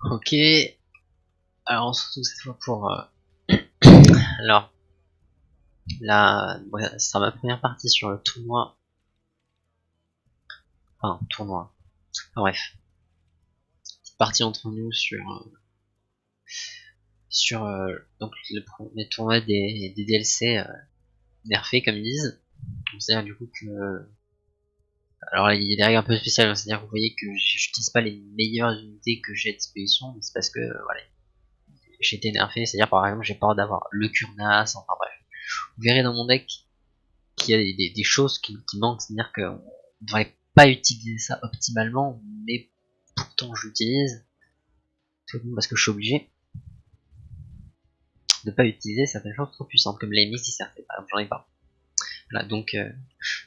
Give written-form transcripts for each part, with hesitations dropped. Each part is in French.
Ok, alors on se retrouve cette fois pour alors ouais, ça sera ma première partie sur le tournoi, enfin tournoi, enfin, bref, petite partie entre nous sur donc le premier tournoi des DLC nerfés comme ils disent. C'est-à-dire du coup que alors il y a des règles un peu spéciales, c'est-à-dire que vous voyez que j'utilise pas les meilleures unités que j'ai à disposition, mais c'est parce que voilà, j'ai été nerfé, c'est-à-dire par exemple j'ai peur d'avoir le Kurnas, enfin bref. Vous verrez dans mon deck qu'il y a des choses qui manquent, c'est-à-dire qu'on ne devrait pas utiliser ça optimalement, mais pourtant j'utilise, tout parce que je suis obligé de pas utiliser certaines choses trop puissantes, comme les Mysticertes, par exemple, j'en ai pas. Voilà, donc,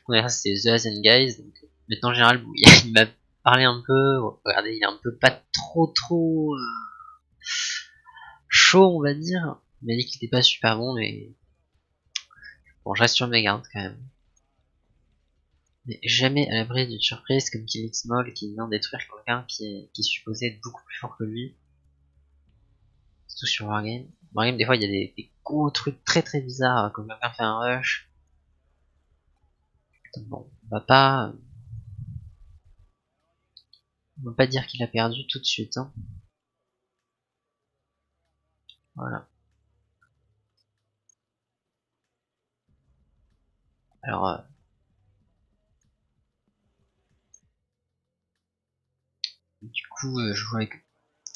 première c'est The Asian Guys, donc, maintenant en général, il m'a parlé un peu, regardez, il est un peu pas trop chaud, on va dire, il m'a dit qu'il était pas super bon, mais bon, je reste sur mes gardes quand même. Mais jamais à l'abri d'une surprise comme Killing Small qui vient détruire quelqu'un qui est supposé être beaucoup plus fort que lui. Surtout sur Wargame. Wargame, des fois, il y a des gros trucs très bizarres, comme quelqu'un fait un rush. Bon, on va pas dire qu'il a perdu tout de suite, hein. Voilà. Alors, du coup, je joue avec.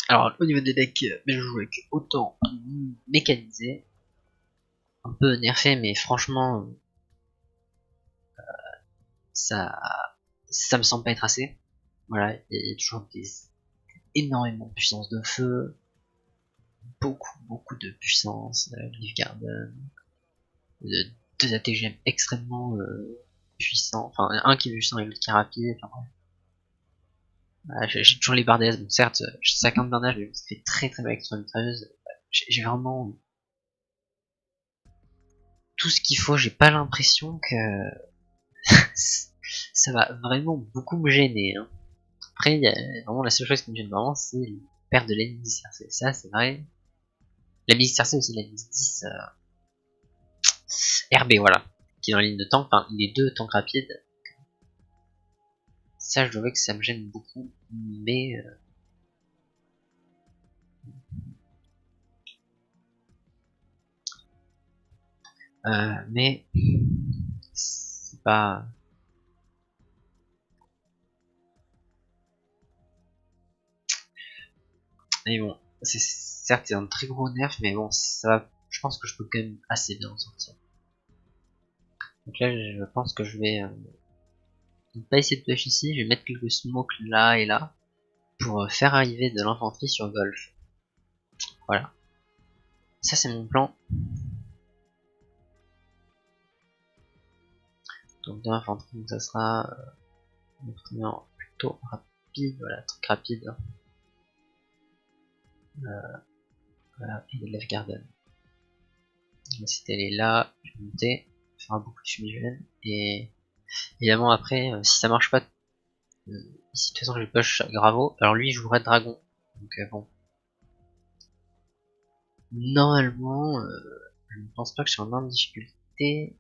Alors, au niveau des decks, je joue avec autant mécanisé, un peu nerfé, mais franchement, ça, ça me semble pas être assez. Voilà, il y a toujours énormément de puissance de feu, beaucoup de puissance, Leaf Garden, deux ATGM extrêmement puissants, enfin un qui est puissant et l'autre qui est rapide, enfin, voilà, j'ai toujours les barres DS, bon certes, j'ai 50 bardages, mais ça fait très mal avec son mitrailleuse, j'ai vraiment tout ce qu'il faut, j'ai pas l'impression que ça va vraiment beaucoup me gêner, hein. Après, y a vraiment la seule chose qui me gêne vraiment, c'est la perte de l'ennemi dispersé, ça c'est vrai. L'ennemi dispersé aussi, l'ennemi 10 RB, voilà, qui est dans la ligne de tank, enfin les deux tanks rapides. Ça, je dois que ça me gêne beaucoup, mais mais c'est pas. Mais bon, c'est certes c'est un très gros nerf, mais bon, ça va. Je pense que je peux quand même assez bien en sortir. Donc là, je pense que je vais pas essayer de push ici. Je vais mettre quelques smokes là et là pour faire arriver de l'infanterie sur Golf. Voilà. Ça c'est mon plan. Donc de l'infanterie, ça sera plutôt rapide. Voilà, truc rapide. Voilà, et de Left Garden. Si elle est là, je vais monter, faire beaucoup de fumigène. Et évidemment, après, si ça marche pas, ici, de toute façon, je push Gravo. Alors lui, il jouerait Dragon. Donc bon. Normalement, je ne pense pas que je suis en grande difficulté.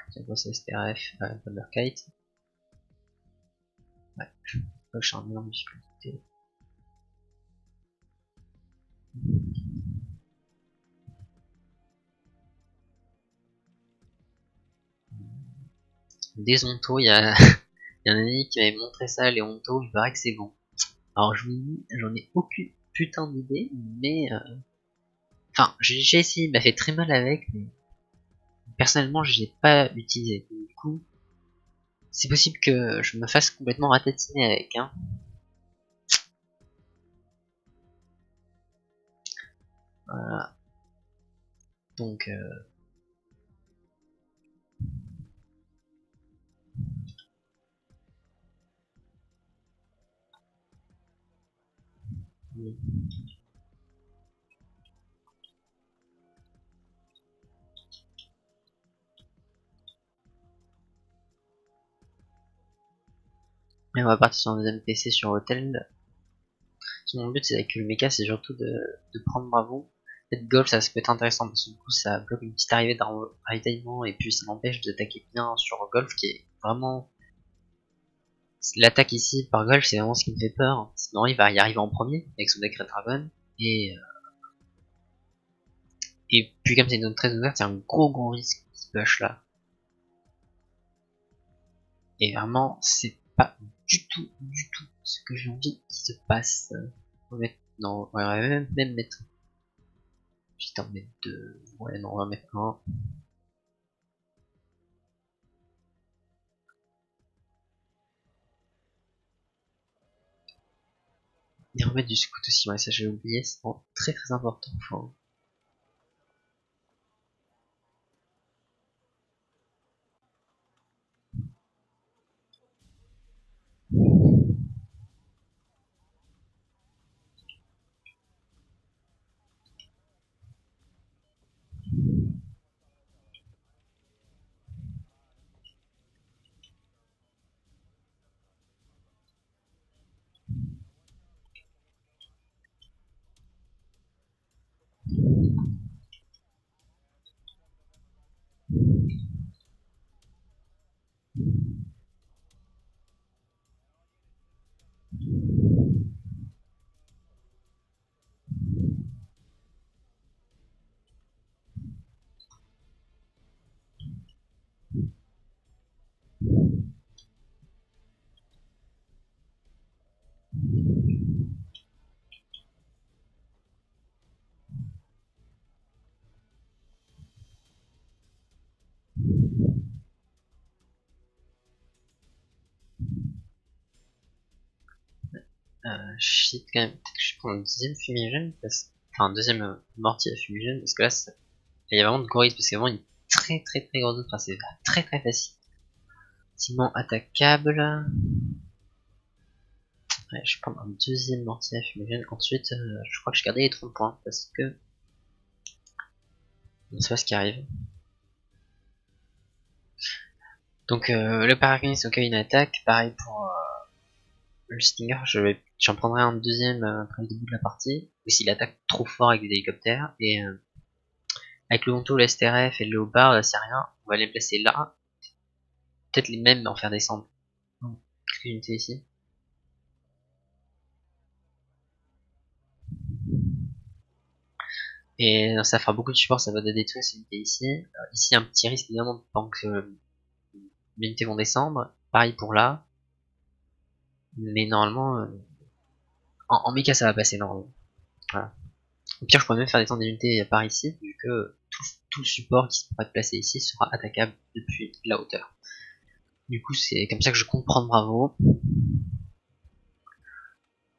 C'est quoi, c'est STRF, Thunderkite. Ouais, je pense pas que je suis en grande difficulté. Des Onto, il y a, y a un ami qui m'avait montré ça, les Onto, il paraît que c'est bon. Alors je vous dis, j'en ai aucune putain d'idée, mais enfin, j'ai essayé, il m'a fait très mal avec, mais personnellement, je l'ai pas utilisé. Du coup, c'est possible que je me fasse complètement ratatiner avec, hein. Voilà. Donc, on va partir sur un deuxième PC sur Hôtel. mon but c'est avec le mecha, c'est surtout de prendre Bravo. Peut-être Golf, ça peut être intéressant parce que du coup ça bloque une petite arrivée d'un ravitaillement et puis ça m'empêche d'attaquer bien sur Golf qui est vraiment... L'attaque ici par Golf c'est vraiment ce qui me fait peur. Sinon il va y arriver en premier avec son deck Red Dragon et puis comme c'est une zone très ouverte, c'est un gros risque ce push là. Et vraiment c'est pas du tout ce que j'ai envie qu'il se passe. On va mettre... Non, on va même mettre... Putain, mettre 2. Ouais, non, on va mettre 1. Et remettre du scout aussi, ouais, ça j'ai oublié, c'est vraiment très important. Enfin, shit quand même, peut-être que je prends un deuxième fumigène, enfin un deuxième mortier à fumigène, parce que là, il y a vraiment de gros risques, parce qu'il y a vraiment une très grosse zone, enfin c'est très facile. Facilement attaquable. Ouais, je prends un deuxième mortier à fumigène, ensuite je crois que je gardais les 30 points, parce que on sait pas ce qui arrive. Donc le paracanis au cas une attaque, pareil pour le Stinger, j'en prendrai un deuxième après le début de la partie, ou s'il attaque trop fort avec des hélicoptères, et avec le Honto, le STRF et le Léopard, c'est rien, on va les placer là, peut-être les mêmes en faire descendre. Qu'est-ce que j'ai ici? Et ça fera beaucoup de support, ça va détruire ces unités ici. Ici un petit risque évidemment tant que les unités vont descendre, pareil pour là, mais normalement en méca ça va passer normalement. Voilà. Au pire je pourrais même faire descendre des unités par ici, vu que tout le support qui pourra être placé ici sera attaquable depuis la hauteur. Du coup c'est comme ça que je compte prendre Bravo.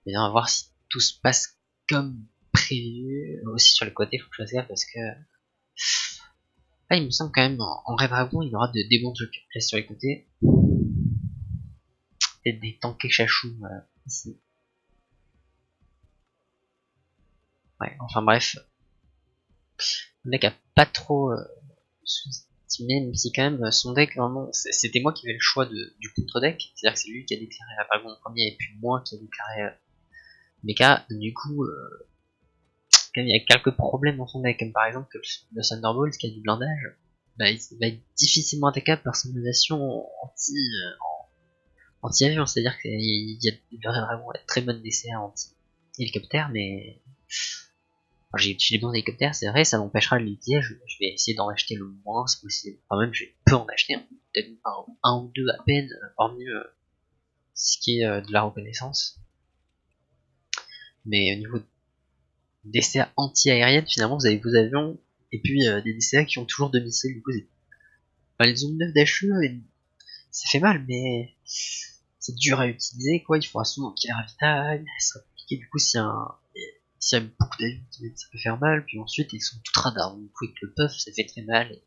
Et on va voir si tout se passe comme prévu. Aussi sur le côté, faut que je fasse gaffe parce que... Ah, il me semble quand même, en Red Dragon, il y aura des bons trucs là sur les côtés. Peut-être des tanks chachou ici. Ouais, enfin bref. Le mec a pas trop sous-estimé, même si quand même son deck, vraiment, c'était moi qui avais le choix du contre-deck. C'est-à-dire que c'est lui qui a déclaré la Dragon en premier et puis moi qui a déclaré Mecha. Du coup, il y a quelques problèmes dans son deck, comme par exemple que le Thunderbolt qui a du blindage, bah, il va être difficilement attaquable par son innovation anti-avion, c'est-à-dire qu'il y a vraiment très bonne DCA anti-hélicoptère, mais enfin, j'ai des bons hélicoptères, c'est vrai, ça m'empêchera de l'utiliser, je vais essayer d'en acheter le moins possible, enfin même je peux en acheter, peut-être un ou deux à peine, hormis ce qui est de la reconnaissance, mais au niveau DCA anti-aérienne, finalement vous avez vos avions, et puis des DCA qui ont toujours deux missiles, du coup enfin, les zones 9 d'HE, ça fait mal, mais c'est dur à utiliser, quoi. Il faudra souvent qu'il ravitaille, ça sera compliqué, du coup, s'il y a beaucoup d'avions, ça peut faire mal, puis ensuite, ils sont tout radars, du coup, avec le puff, ça fait très mal, et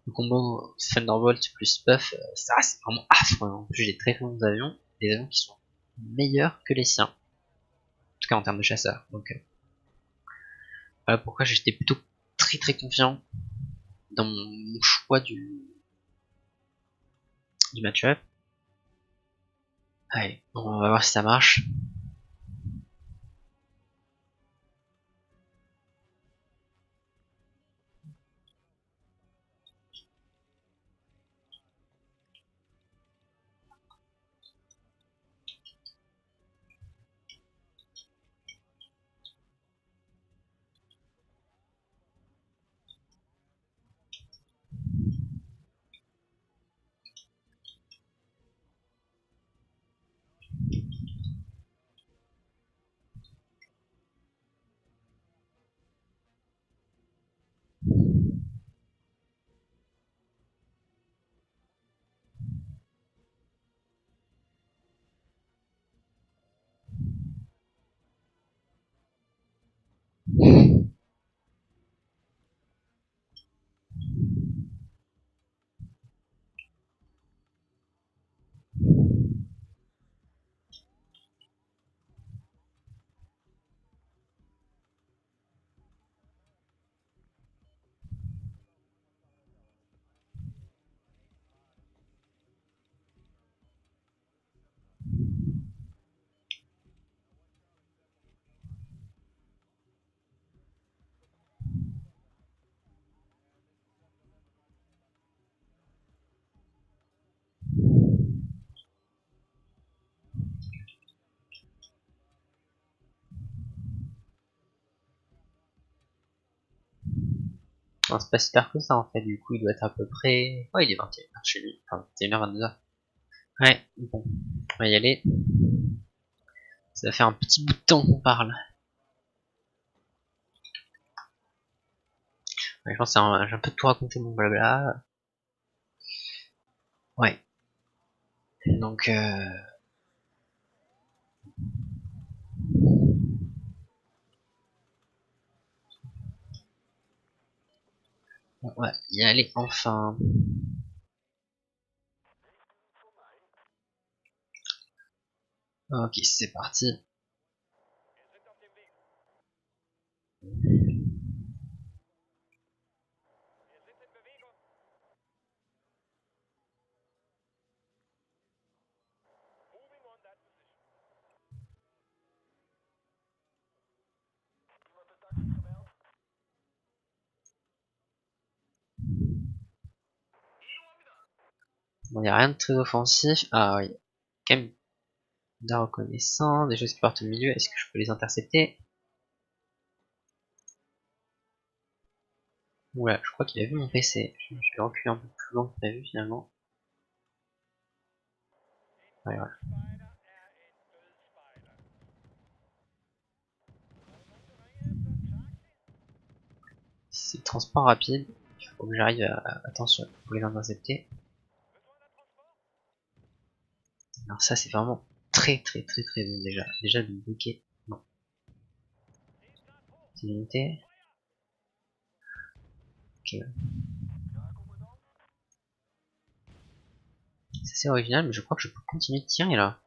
le combo Thunderbolt plus puff, ça, c'est vraiment affreux. En plus, j'ai très bons avions, des avions qui sont meilleurs que les siens, en tout cas en termes de chasseurs, donc voilà pourquoi j'étais plutôt très confiant dans mon choix du match-up. Allez, on va voir si ça marche. Non, c'est pas super que ça en fait, du coup il doit être à peu près... Ouais, il est 21h chez lui, enfin 21h, 22h. Ouais, bon, on va y aller. Ça va faire un petit bout de temps qu'on parle. Ouais, je pense que j'ai un peu tout raconté mon blabla. Ouais. Donc on va y aller enfin. Ok, c'est parti. Bon, y a rien de très offensif. Ah oui, quand même d'un reconnaissant, des choses qui partent au milieu. Est-ce que je peux les intercepter? Ouais, je crois qu'il a vu mon PC. Je vais reculer un peu plus loin que prévu finalement. Ouais, voilà. C'est transport rapide. Il faut que j'arrive à... Attention, pour les intercepter. Alors ça, c'est vraiment très bon déjà. Déjà de bloquer. Non. C'est limité. Ok. C'est assez original, mais je crois que je peux continuer de tirer là.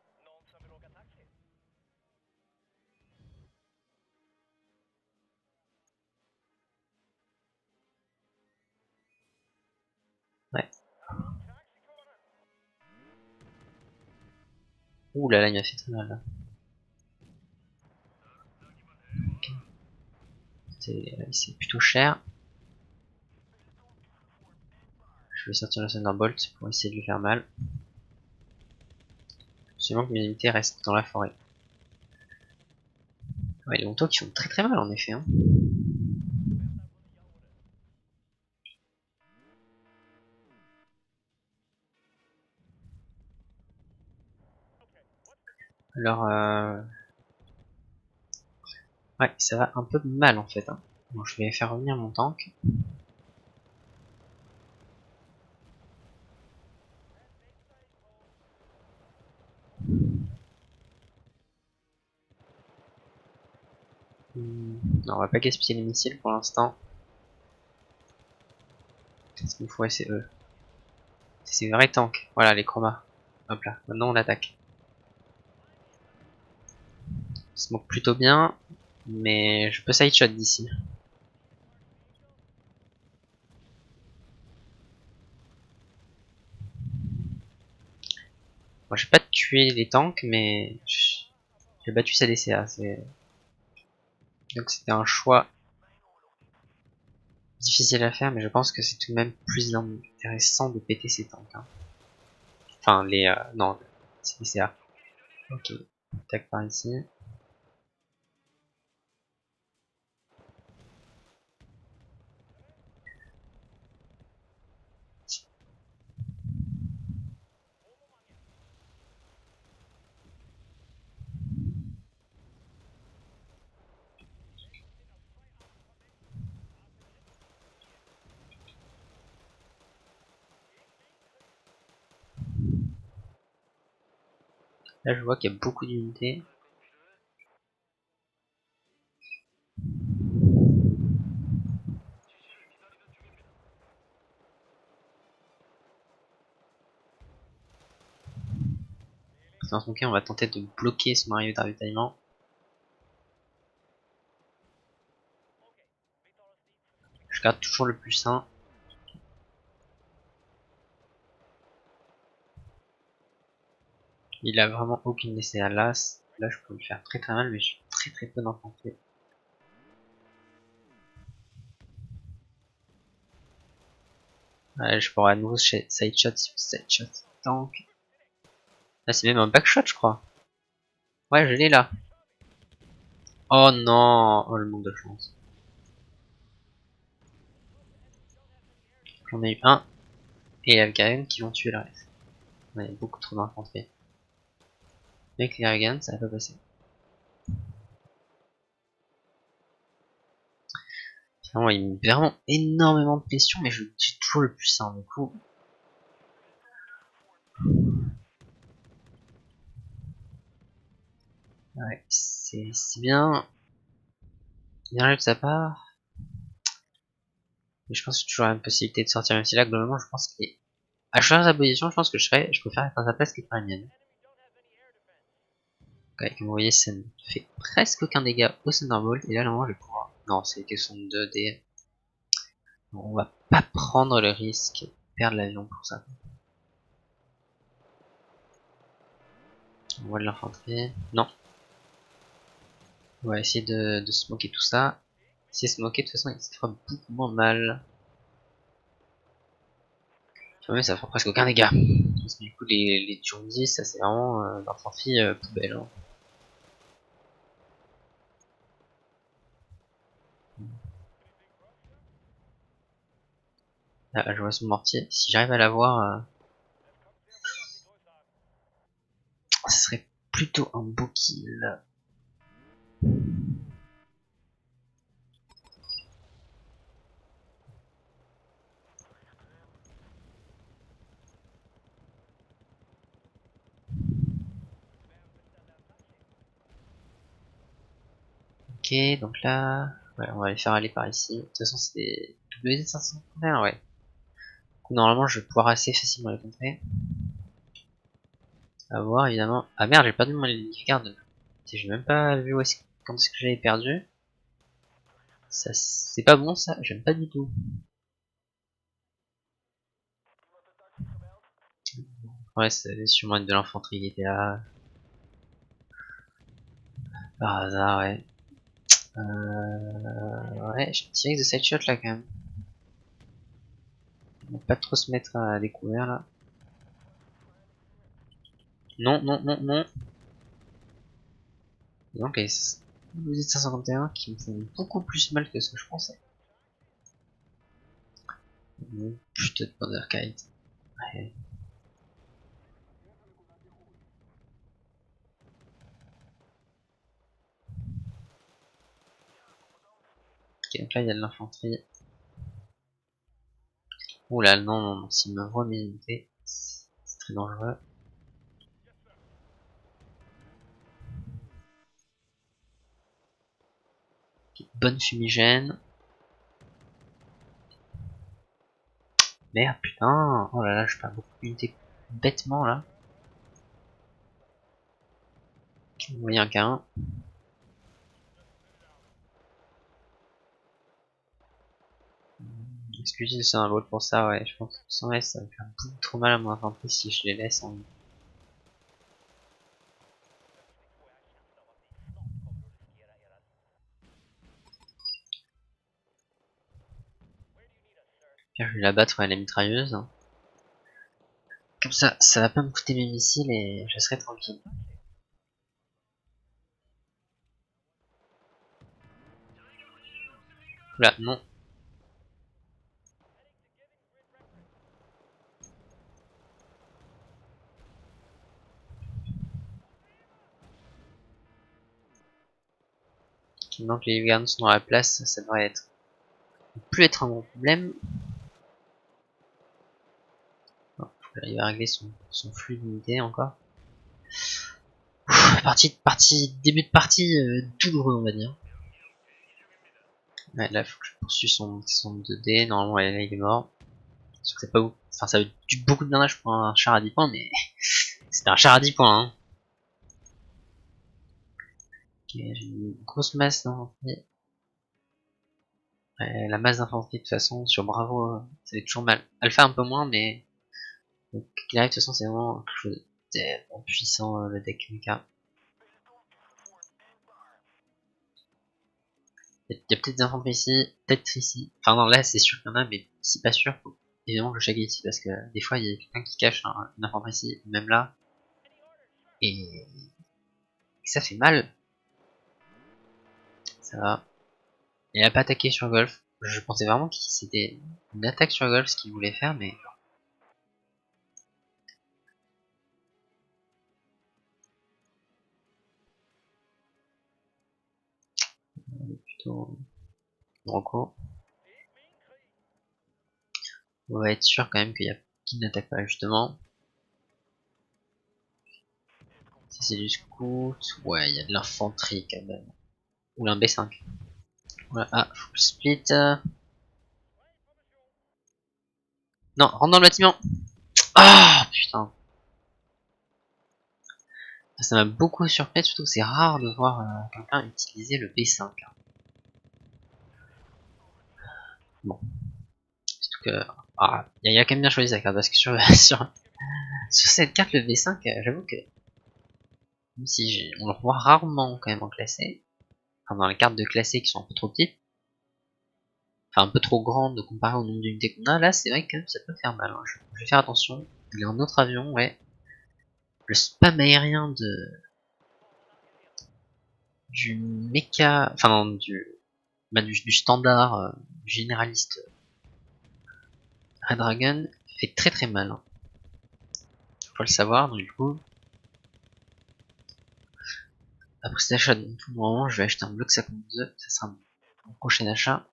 Ouais. Ouh là là, il m'a fait très mal là. C'est plutôt cher. Je vais sortir le Thunderbolt pour essayer de lui faire mal. Seulement que mes unités restent dans la forêt. Ouais, les motos qui font très mal en effet. Hein. Alors, ouais, ça va un peu mal en fait. Hein. Bon, je vais faire revenir mon tank. Non, on va pas gaspiller les missiles pour l'instant. Ce qu'il me faut, c'est eux. C'est ces vrais tanks. Voilà, les chromas. Hop là, maintenant on attaque. Ça se moque plutôt bien, mais je peux sideshot d'ici. Moi, j'ai pas tué les tanks, mais j'ai battu sa DCA. Donc c'était un choix difficile à faire, mais je pense que c'est tout de même plus intéressant de péter ces tanks. Hein. Enfin, non, c'est DCA. Ok, attaque par ici. Là, je vois qu'il y a beaucoup d'unités. Dans son cas, on va tenter de bloquer son arrivée de ravitaillement. Je garde toujours le plus sain. Il a vraiment aucune essai à l'as. Là, je peux le faire très mal, mais j'ai très peu d'infanterie. Ouais, je pourrais à nouveau sideshot tank. Là, c'est même un backshot, je crois. Ouais, je l'ai là. Oh non, oh le manque de chance. J'en ai eu un. Et il y a le Garen qui vont tuer le reste. On a beaucoup trop d'infanterie. Avec les Garen, ça va pas passer. Finalement, il met vraiment énormément de pression, mais j'ai toujours le puissant du coup. Ouais, c'est bien. Bien joué de sa part. Mais je pense que toujours une possibilité de sortir, même si là, globalement, je pense qu'il est. À choisir sa position, je pense que je préfère être à sa place que faire la mienne. Ouais, comme vous voyez, ça ne fait presque aucun dégât au Thunderbolt, et là, normalement, je vais pouvoir. Non, c'est question de 2D. On va pas prendre le risque de perdre l'avion pour ça. On voit de l'infanterie. Non. On va essayer de smoker tout ça. Si smoker, de toute façon, il se fera beaucoup moins mal. Mais ça fera presque aucun dégât. Parce que du coup, les Jundis, ça c'est vraiment l'infanterie poubelle. Hein. Là, je vois son mortier. Si j'arrive à l'avoir, ce serait plutôt un beau kill. Ok, donc là, ouais, on va les faire aller par ici. De toute façon, c'est WD531, ouais. Donc, normalement, je vais pouvoir assez facilement les contrer. À voir, évidemment. Ah merde, j'ai perdu mon garde. J'ai même pas vu où quand est-ce que j'avais perdu. Ça, c'est pas bon ça, j'aime pas du tout. Ouais, c'est sûrement de l'infanterie qui était là. Par hasard, ouais. Ouais, je dirais que de cette shot là quand même. On va pas trop se mettre à découvert là. Non, non, non, non. Donc les 551 qui me font beaucoup plus mal que ce que je pensais. Putain de Thunderkite. Ouais. Ok, donc là il y a de l'infanterie. Ouh là, non, non, non, s'il me voit mes unités, c'est très dangereux. Okay, bonne fumigène. Merde, putain. Oh là là, je perds beaucoup d'unités bêtement là. Moyen qu'un. Excusez, c'est un vote pour ça, ouais. Je pense que sans S, ça va faire beaucoup trop mal à mon infanterie si je les laisse en. Je vais la battre à la mitrailleuse. Comme ça va pas me coûter mes missiles et je serai tranquille. Là, non. Maintenant que les gardes sont dans la place, ça devrait être plus être un gros problème. Bon, faut arriver à régler son flux d'unités encore. Début de partie douloureux, on va dire. Ouais, là, faut que je poursuive son 2D. Normalement, là, il est mort. Parce que c'est pas beaucoup. Enfin, ça veut beaucoup de damage pour un char à 10 points, mais c'était un char à 10 points. Hein. Ok, j'ai une grosse masse d'infanterie. Ouais, la masse d'infanterie, de toute façon, sur Bravo, ça fait toujours mal. Alpha, un peu moins, mais. Donc, qu'il arrive, de toute façon, c'est vraiment quelque chose de tellement puissant, le deck Mecha. Il y a peut-être des infanteries ici, peut-être ici. Enfin, non, là, c'est sûr qu'il y en a, mais c'est pas sûr. Faut évidemment que je check ici, parce que des fois, il y a quelqu'un qui cache une infanterie ici, même là. Et ça fait mal. Ça va. Il a pas attaqué sur Golf. Je pensais vraiment que c'était une attaque sur Golf ce qu'il voulait faire, mais plutôt Rocco. On va être sûr quand même qu'il n'attaque pas justement. Si c'est du scout, ouais, il y a de l'infanterie quand même. Ou un B5. Voilà, ah, full split. Non, rentre dans le bâtiment. Ah, putain. Ça m'a beaucoup surpris, surtout que c'est rare de voir quelqu'un utiliser le B5. Bon, surtout que... Ah, il a quand même bien choisi sa carte, parce que sur cette carte, le B5, j'avoue que... Même si on le voit rarement quand même en classé, enfin dans les cartes de classé qui sont un peu trop petites, enfin un peu trop grandes comparé au nombre d'unités qu'on a, là c'est vrai que ça peut faire mal. Hein. Je vais faire attention, il y a un autre avion, ouais. Le spam aérien du méca, enfin non, du standard généraliste Red Dragon fait très très mal. Hein. Faut le savoir, donc du coup. Après cet achat, donc, pour le moment, je vais acheter un bloc 52, ça sera mon prochain achat.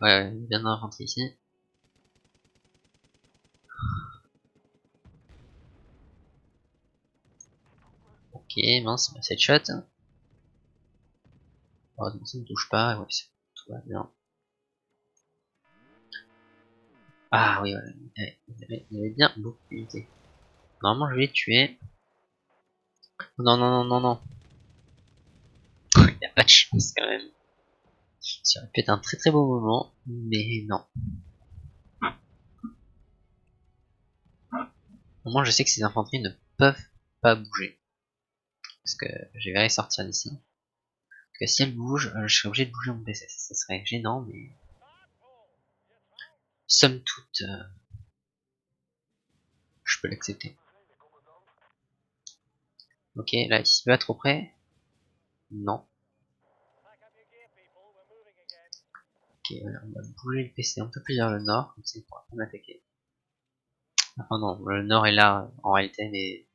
Ouais, bien d'infanterie ici. Ok, mince, c'est cette shot. Oh, donc ça ne touche pas, ouais, tout va bien. Ah oui, ouais, il y avait bien beaucoup d'unités. Normalement, je vais les tuer. Non, non, non, non, non. Il n'y a pas de chance quand même. Ça aurait pu être un très très beau moment, mais non. Au moins, je sais que ces infanteries ne peuvent pas bouger. Parce que je vais les sortir d'ici. Parce que si elles bougent, je serais obligé de bouger mon PC. Ça serait gênant, mais somme toute, je peux l'accepter. Ok, là, ici, pas trop près. Non. Ok, voilà, on va bouger le PC un peu plus vers le nord, comme ça il pourra pas m'attaquer. Enfin non, le nord est là en réalité, mais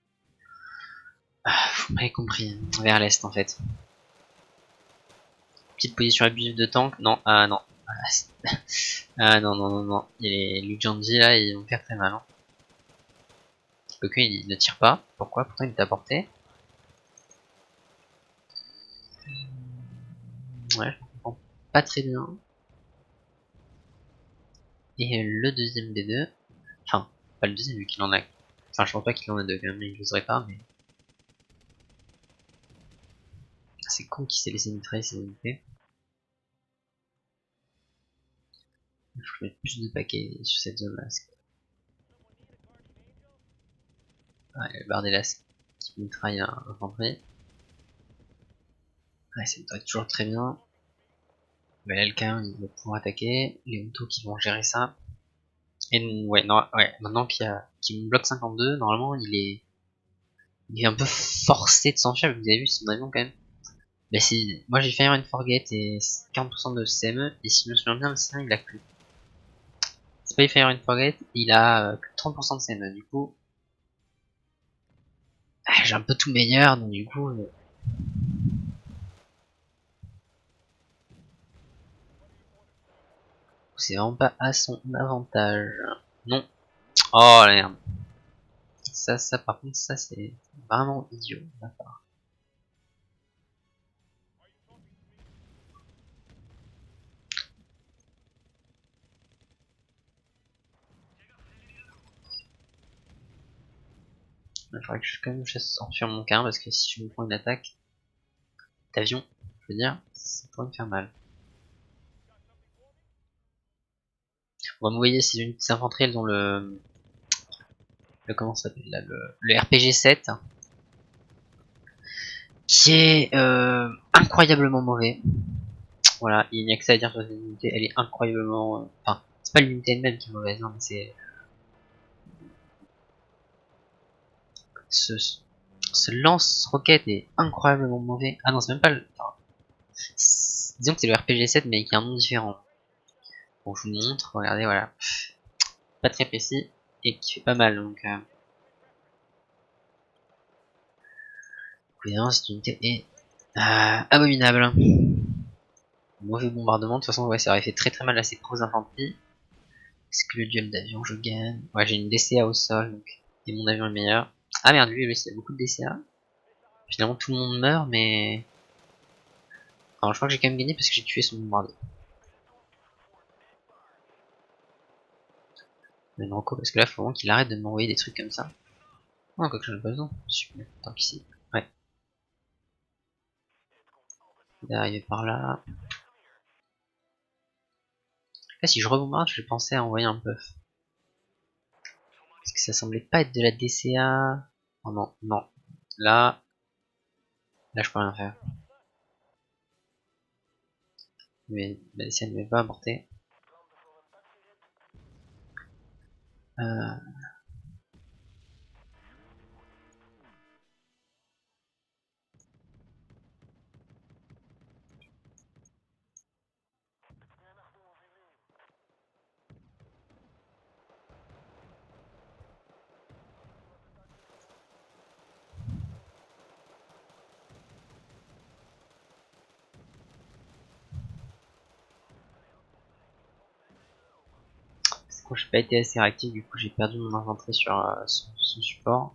vous m'avez compris, vers l'est en fait. Petite position abusive de tank, non, ah non. Ah non, non, non, non. Et les Lujanji là, ils vont faire très mal. Hein. Il ne tire pas, pourquoi? Pourtant il est à portée. Ouais, je comprends pas très bien. Et le deuxième des deux, enfin, pas le deuxième vu qu'il en a. Enfin, je pense pas qu'il en a deux quand même, il n'oserait pas, mais. C'est con qu'il s'est laissé mitrailler ses unités. Il faut mettre plus de paquets sur cette zone là. Ouais, le Bardelas qui mitraille un infanterie. Ouais, ça mitraille toujours très bien. Mais là, le K1 il va pouvoir attaquer. Les Hutu qui vont gérer ça. Et ouais, non, ouais, maintenant qu'il me bloque 52, normalement il est un peu forcé de s'enfuir. Vous avez vu son avion quand même. Mais si, moi j'ai fait une Forget et 40% de CME. Et si je me souviens bien, le sien il a plus. C'est pas il Fire and Forget, il a 30% de CME. Du coup, j'ai un peu tout meilleur, donc du coup, c'est vraiment pas à son avantage. Non. Oh la merde. Ça par contre, ça c'est vraiment idiot. D'accord. Il faudrait que quand même je enfuir mon carrin parce que si je me prends une attaque d'avion, je veux dire, ça pourrait me faire mal. Bon, vous voyez, ces unités d'infanterie, elles ont le comment ça s'appelle là, le RPG 7 qui est incroyablement mauvais. Voilà, il n'y a que ça à dire sur cette unité, elle est incroyablement... Enfin, c'est pas l'unité elle-même qui est mauvaise, hein, mais c'est... Ce lance-roquette est incroyablement mauvais. Ah non, c'est même pas le... Enfin, disons que c'est le RPG-7 mais qui a un nom différent. Bon, je vous montre, regardez, voilà. Pas très précis et qui fait pas mal, donc... L'évidence, cette unité est abominable. Mauvais bombardement, de toute façon, ouais, ça aurait fait très mal à ses propres infanteries. Est-ce que le duel d'avion, je gagne? Ouais, j'ai une DCA au sol, donc... Et mon avion est meilleur. Ah merde, lui, il y a beaucoup de DCA. Finalement, tout le monde meurt, mais... Alors, je crois que j'ai quand même gagné parce que j'ai tué son bombardeur. Mais non, parce que là, faut vraiment qu'il arrête de m'envoyer des trucs comme ça. Oh, quoi que j'en ai pas besoin. Super, tant qu'ici. Ouais. Il est arrivé par là. Là, si je rebombarde, je vais penser à envoyer un puff. Parce que ça semblait pas être de la DCA. Oh non, non. Là, je peux rien faire. Mais la DCA ne m'est pas apporté. Euh, Quand j'ai pas été assez réactif, du coup j'ai perdu mon inventory sur son support.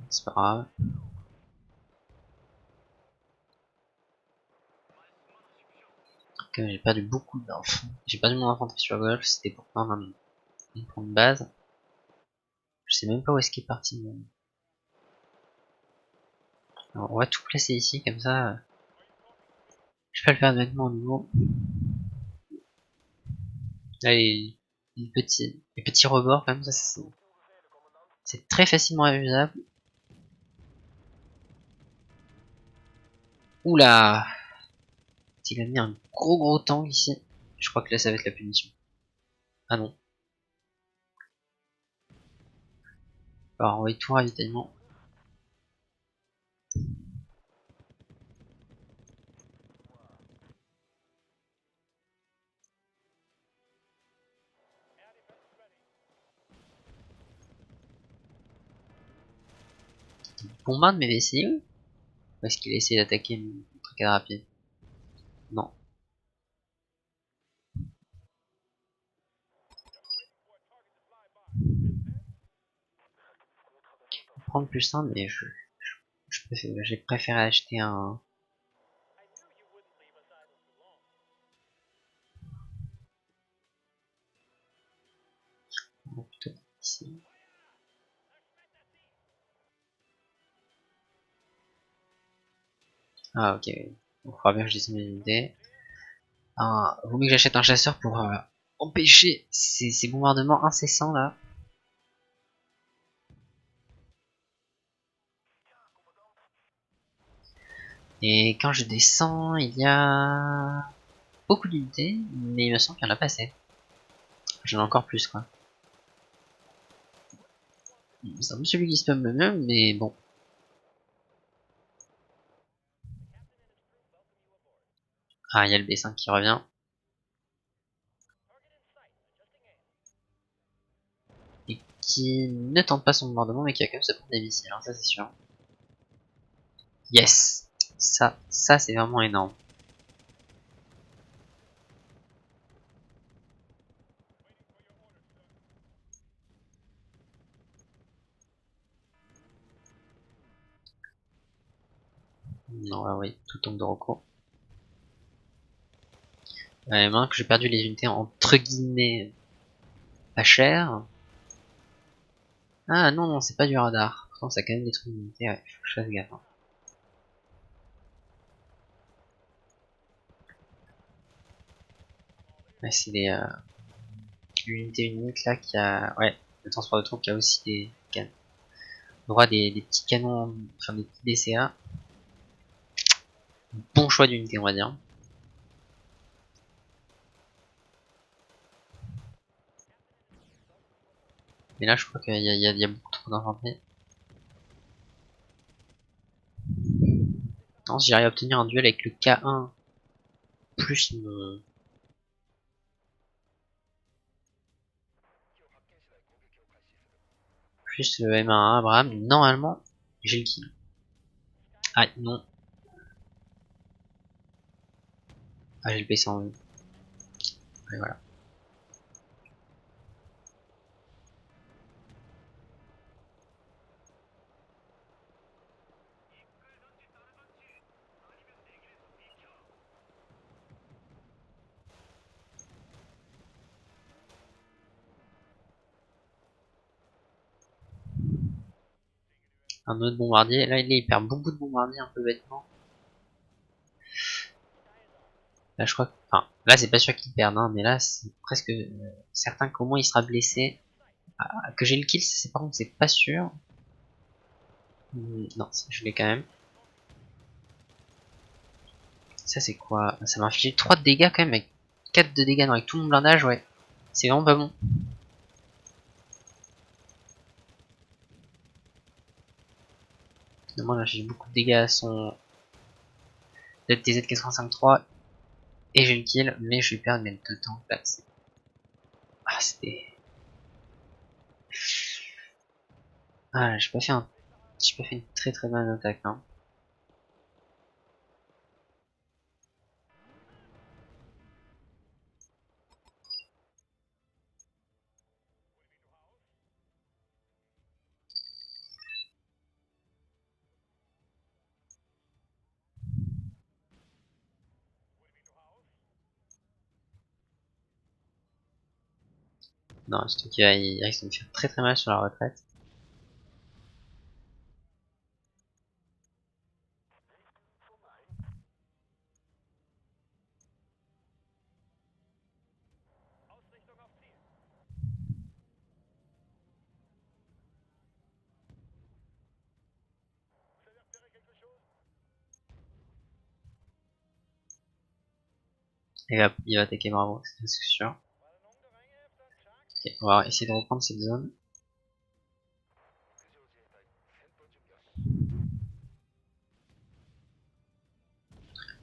C'est pas grave. J'ai perdu beaucoup d'infos. J'ai perdu mon infanterie sur golf, c'était pour prendre un point de base. Je sais même pas où est-ce qu'il est parti. Alors, on va tout placer ici, comme ça. Je vais pas le faire maintenant au niveau. Là, les petits rebords, comme ça, c'est très facilement réalisable. Oula! Il a mis un gros tank ici. Je crois que là, ça va être la punition. Ah non. Alors, on va y tout ravitaillement. Bombarde mes vaisseaux. Ou est-ce qu'il a essayé d'attaquer mon truc à rapide? Non. Prendre plus simple, mais j'ai préféré acheter un. Plutôt ici. Ah ok. Il faudra bien que je dise mes unités. Vaut mieux que j'achète un chasseur pour empêcher ces bombardements incessants là. Et quand je descends, il y a beaucoup d'unités, mais il me semble qu'il y en a pas assez. J'en ai encore plus quoi. C'est un peu celui qui spam le mieux, mais bon. Ah, il y a le B5 qui revient. Et qui ne tente pas son bombardement, mais qui a quand même se prendre des missiles, hein, ça c'est sûr. Yes! Ça c'est vraiment énorme. Non, ouais, oui, tout tombe de recours. Maintenant que j'ai perdu les unités entre guillemets pas chères. Ah non, non, c'est pas du radar. Pourtant, ça a quand même détruit une unité, ouais, faut que je fasse gaffe. Hein. Ouais, c'est l'unité unique là qui a. Ouais, le transport de troupes qui a aussi droit des petits canons, enfin des petits DCA. Bon choix d'unité, on va dire. Mais là, je crois qu'il y a beaucoup trop d'infanterie. Maintenant, si j'arrive à obtenir un duel avec le K1 plus mon... plus le M1 Abraham, normalement, j'ai le kill. Ah non. Ah, j'ai le PC en vue. Et voilà. Un autre bombardier. Là, il perd beaucoup de bombardiers un peu bêtement. Là, je crois que... Enfin, là, c'est pas sûr qu'il perde, hein, mais là, c'est presque certain qu'au moins il sera blessé. Ah, que j'ai le kill, c'est par contre, c'est pas sûr. Non, je l'ai quand même. Ça, c'est quoi? Ça m'a infligé 3 de dégâts quand même, avec 4 de dégâts, non, avec tout mon blindage, ouais. C'est vraiment pas bon. Moi, là, j'ai beaucoup de dégâts à son ZTZ-85-3 et j'ai le kill, mais je vais perdre mes 2 temps là. Ah, c'était... Ah, j'ai pas fait une très très bonne attaque, hein. Non, ce truc, il risque de me faire très très mal sur la retraite. Il va attaquer Bravo, c'est sûr. Ok, on va essayer de reprendre cette zone.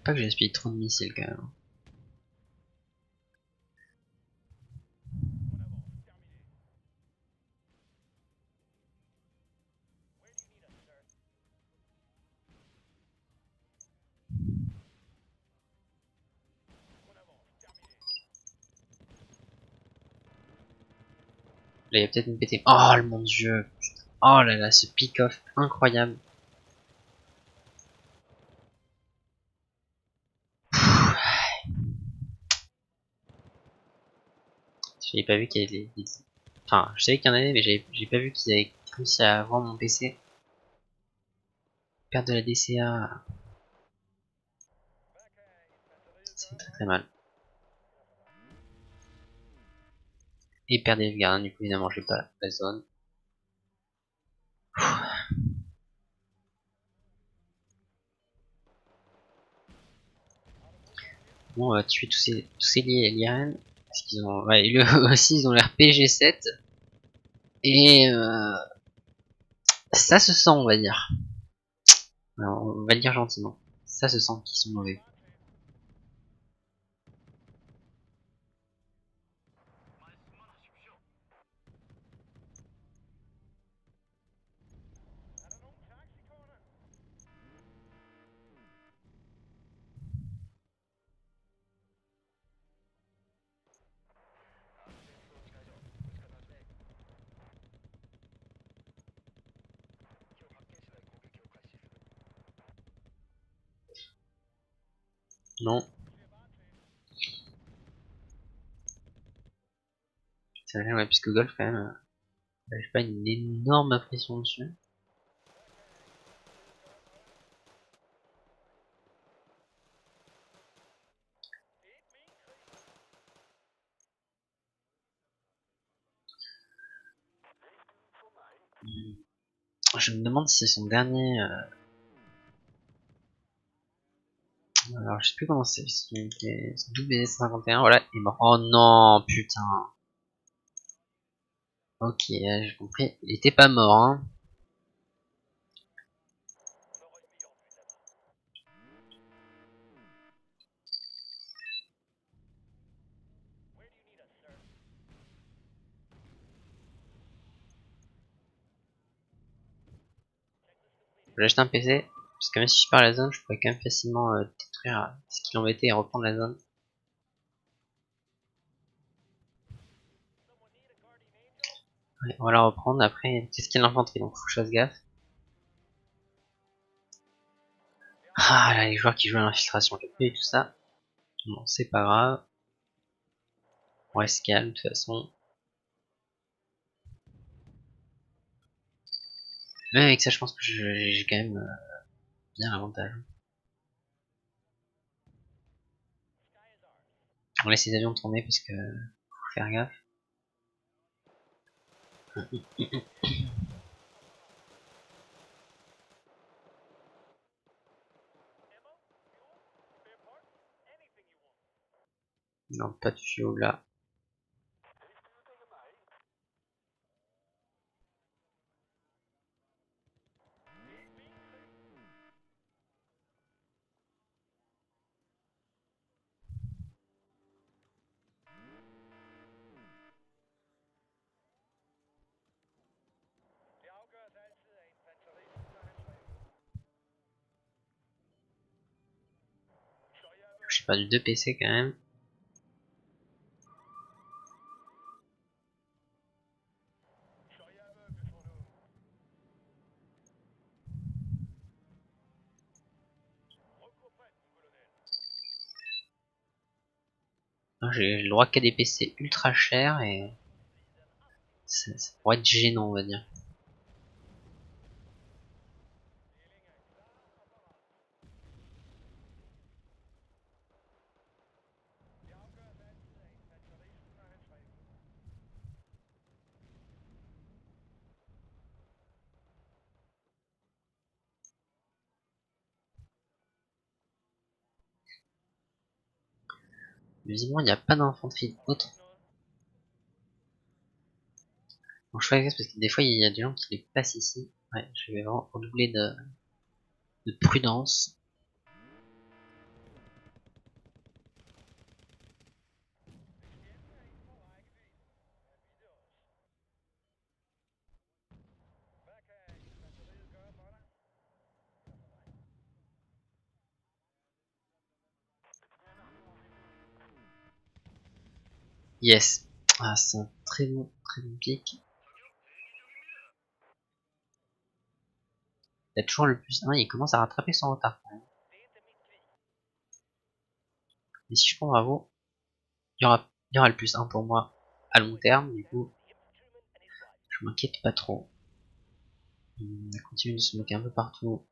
Pas que j'inspire trop de missiles quand même. Là, il y a peut-être une pété. Oh mon dieu! Oh là là, ce pick-off incroyable. J'avais pas vu qu'il y avait des... Enfin, je savais qu'il y en avait, mais j'ai pas vu qu'ils avaient réussi à avoir mon PC. Perdre de la DCA, c'est très très mal. Et perdre des gardiens, du coup évidemment je vais pas la zone. Bon, on va tuer tous ces l'IRN. Parce qu'ils ont... Ouais, eux aussi ils ont leur PG7. Et ça se sent, on va dire. Alors, on va le dire gentiment. Ça se sent qu'ils sont mauvais. Non. Ça va, ouais, puisque Golf quand même, j'ai pas une énorme impression dessus. Je me demande si son dernier... alors je sais plus comment c'est. C'est WS51, voilà, il est mort. Oh non, putain. Ok, j'ai compris. Il était pas mort, hein. J'ai acheté un PC, parce que même si je pars la zone, je pourrais quand même facilement détruire ce qui l'embêtait et reprendre la zone. Ouais, on va la reprendre. Après, qu'est-ce qu'il y a l'infanterie, donc faut que je fasse gaffe. Ah là, les joueurs qui jouent à l'infiltration, j'ai pas eu tout ça. Bon, c'est pas grave. On reste calme de toute façon. Même avec ça, je pense que j'ai quand même bien l'avantage. On laisse les avions tourner parce que faut faire gaffe. Non, pas de fuel là. J'ai perdu 2 PC quand même. J'ai le droit qu'à des PC ultra chers et ça pourrait être gênant, on va dire. Visiblement, il n'y a pas d'infanterie autre. Bon, je fais gaffe parce que des fois, il y a des gens qui les passent ici. Ouais, je vais vraiment redoubler de prudence. Yes. Ah, c'est un très bon pic. Il y a toujours le plus 1, il commence à rattraper son retard. Et si je prends bravo, il y aura le plus 1 pour moi à long terme, du coup, je m'inquiète pas trop. On continue de se moquer un peu partout.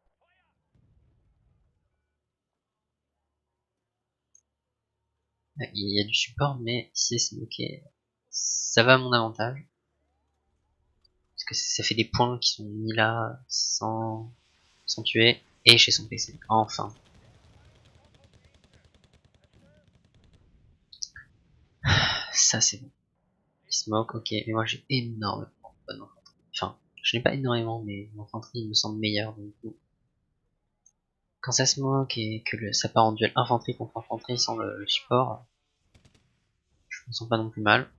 Il y a du support, mais ici c'est ok. Ça va à mon avantage. Parce que ça fait des points qui sont mis là sans tuer. Et chez son PC. Enfin. Ça c'est bon. Il smoke, ok. Mais moi j'ai énormément de bonne infanterie. Enfin, je n'ai pas énormément, mais l'infanterie me semble meilleure. Donc, du coup, quand ça smoke et que ça part en duel infanterie contre infanterie sans le support, je me sens pas non plus mal.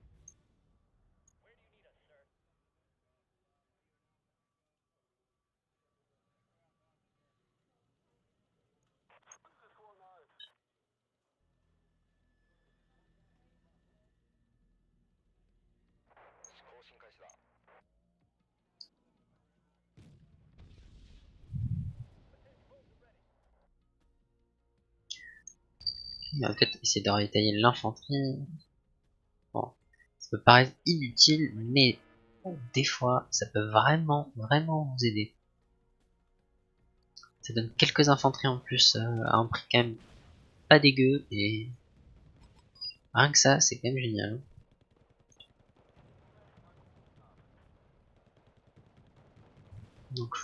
On va peut-être essayer de ravitailler l'infanterie. Bon, ça peut paraître inutile, mais des fois, ça peut vraiment vous aider. Ça donne quelques infanteries en plus à un prix quand même pas dégueu, et rien que ça, c'est quand même génial. Donc,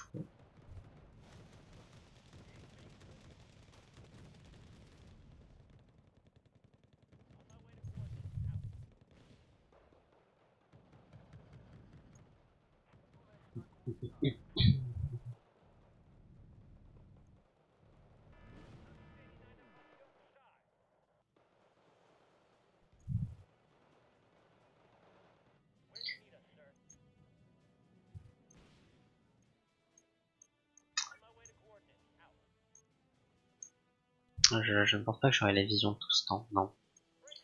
Je ne pense pas que j'aurai la vision tout ce temps, non.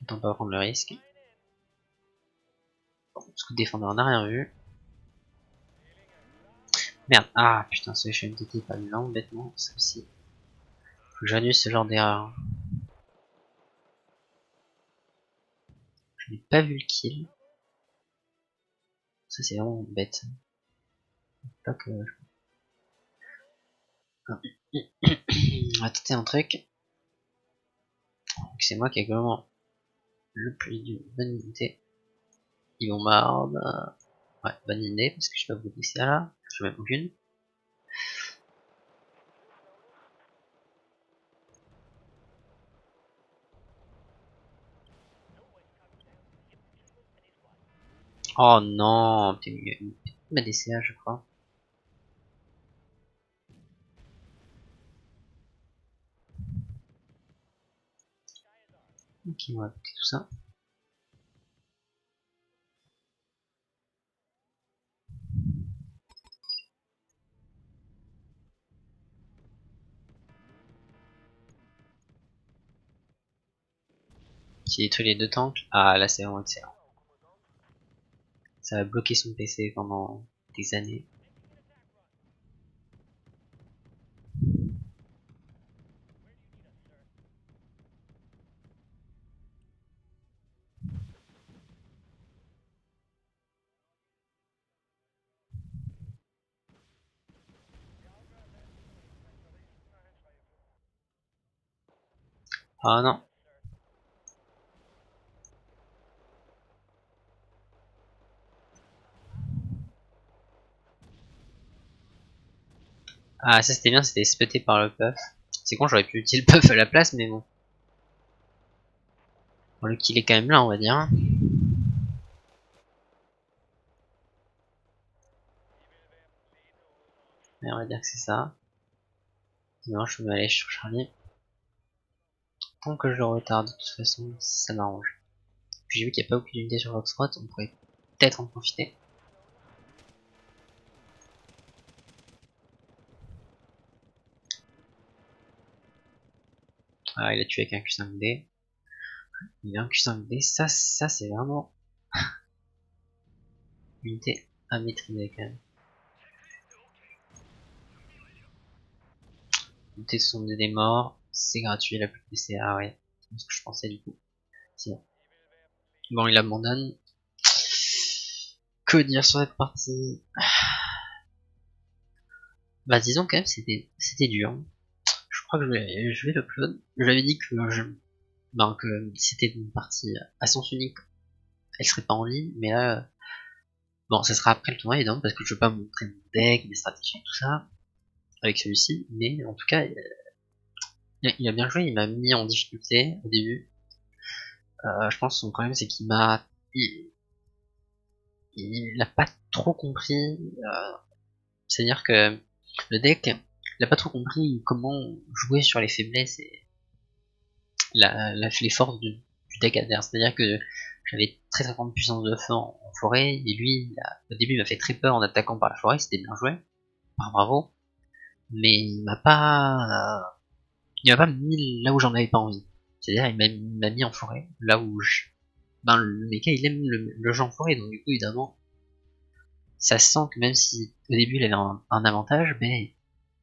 Autant pas prendre le risque. Scout défendeur, on n'a rien vu. Merde, ah putain, ce HMTT pas lent, bêtement, ça aussi. Faut que j'annule ce genre d'erreur. Je n'ai pas vu le kill. Ça c'est vraiment bête. Pas que... On va tenter un truc. C'est moi qui ai vraiment le plus de bonne idée. Ils vont m'arde. Ouais, bonne idée, parce que je peux pas vous laisser là. Je fais même aucune. Oh non, ma DCA je crois. Ok, on va écouter tout ça. Qui détruit les deux tanks. Ah là c'est vraiment excellent. Ça va bloquer son PC pendant des années. Ah non. Ah ça c'était bien, c'était spoté par le puff. C'est con, j'aurais pu utiliser le puff à la place, mais bon. Bon, le kill est quand même là, on va dire. Mais on va dire que c'est ça. Non, je vais aller sur Charlie. Tant que je le retarde, de toute façon, ça m'arrange. Puis j'ai vu qu'il n'y a pas aucune unité sur Foxtrot, on pourrait peut-être en profiter. Ah, il a tué avec un Q5D. Il a un Q5D, ça c'est vraiment une unité à maîtriser quand même. Unité 62 des morts, c'est gratuit, la plus PC. Ah ouais, c'est ce que je pensais du coup. Bon, il abandonne. Que dire sur cette partie? Bah disons quand même c'était dur. Je crois que je vais l'upload. J'avais dit que que c'était une partie à sens unique, elle serait pas en ligne, mais là bon ça sera après le tournoi évidemment parce que je veux pas montrer mon deck, mes stratégies, tout ça avec celui-ci, mais en tout cas il a bien joué, il m'a mis en difficulté au début. Je pense que son problème c'est qu'il m'a il a pas trop compris, c'est-à-dire que le deck il a pas trop compris comment jouer sur les faiblesses et les forces du deck adverse. C'est-à-dire que j'avais très grande puissance de feu en forêt, et lui, au début, il m'a fait très peur en attaquant par la forêt, c'était bien joué, bravo, mais il m'a pas mis là où j'en avais pas envie. C'est-à-dire, il m'a mis en forêt, là où le mecha, il aime le jeu en forêt, donc du coup, évidemment, ça se sent que même si au début il avait un avantage, mais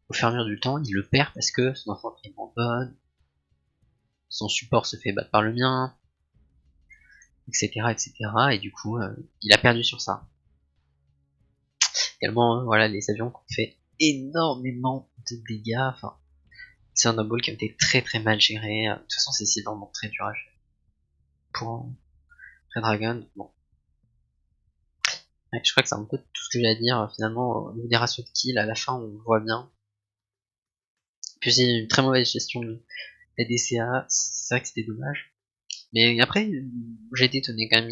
au fur et à mesure du temps, il le perd parce que son infanterie est moins bonne, son support se fait battre par le mien, etc., etc. Et du coup, il a perdu sur ça. Également, voilà, les avions qui ont fait énormément de dégâts. Enfin, c'est un ball qui a été très très mal géré. De toute façon, c'est vraiment très dur à gérer. Pour Red Dragon, bon. Ouais, je crois que c'est un peu tout ce que j'ai à dire. Finalement, au niveau des ratios de kills, à la fin, on voit bien. Puis c'est une très mauvaise gestion de la DCA. C'est vrai que c'était dommage. Mais après, j'ai été étonné quand même.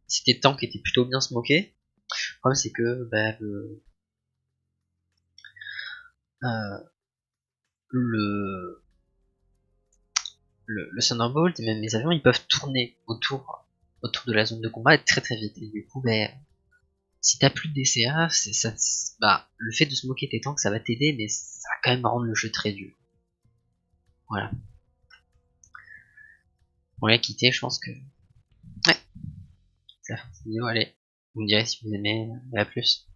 C'était tank qui était plutôt bien smoké. Le problème, c'est que bah, euh, le, le Thunderbolt et même mes avions, ils peuvent tourner autour de la zone de combat très très vite. Et du coup, ben, si t'as plus de DCA, bah, le fait de se moquer tes tanks, ça va t'aider, mais ça va quand même rendre le jeu très dur. Voilà. On l'a quitté, je pense que... Ouais, c'est la fin de cette vidéo, allez. Vous me direz si vous aimez, et à plus.